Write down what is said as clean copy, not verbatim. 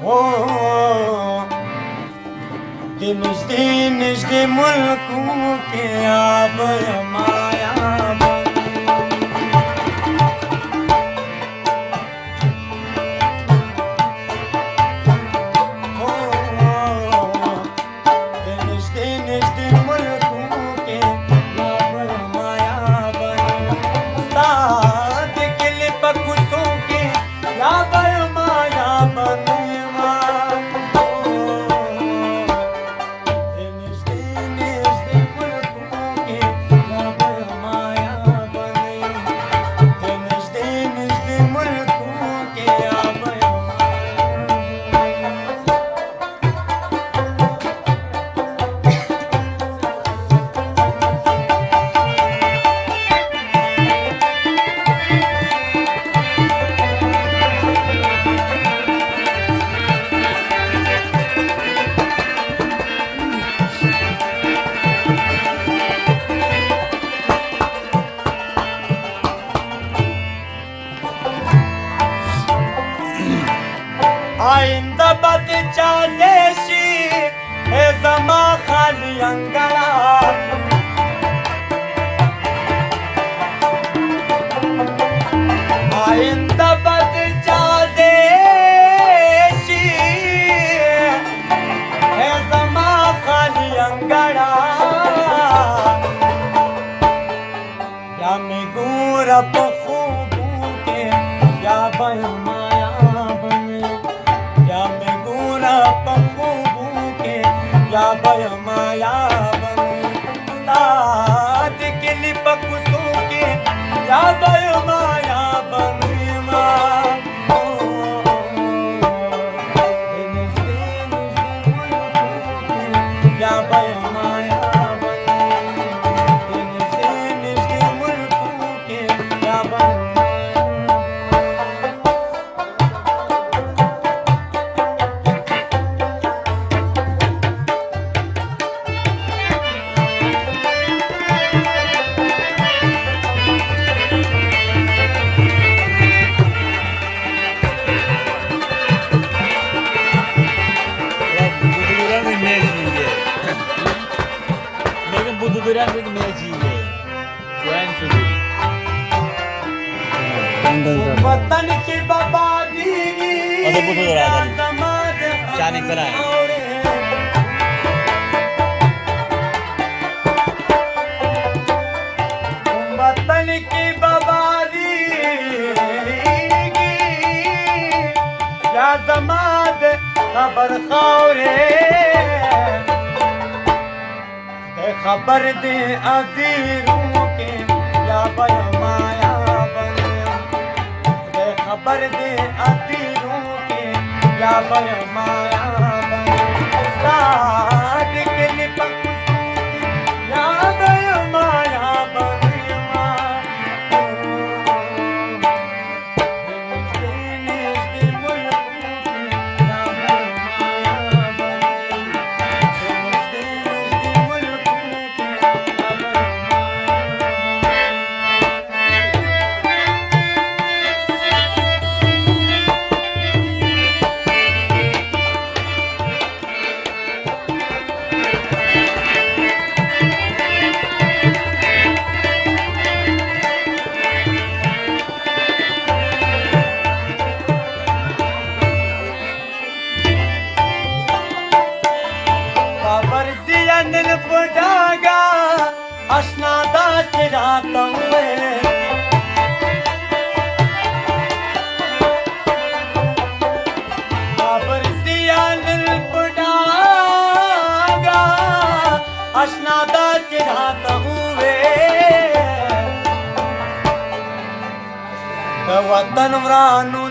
हो निजदे मुल्कों के आब माया आइंदा बच्चा देशी है जमा खाली अंगड़ा आइंदा बच्चा देशी है जमा खाली अंगड़ा या मैं गोरा बखूबू के या बहमाया या बयमाया बन के लिपकुसों के या बयमाया बन या बयमाया मुल्कों के या वतन की बर्बादी वतन की बर्बादी या जमात खबर खौरे खबर दे अदीरों के या बयमाया खबर दे अतीरों के या बयमाया साथ के लिपकुसों या बयमाया बुढ़ागा अशनादा सिराता हुए बाबर सियानिल बुढ़ागा अशनादा सिराता हुए वतन वरानो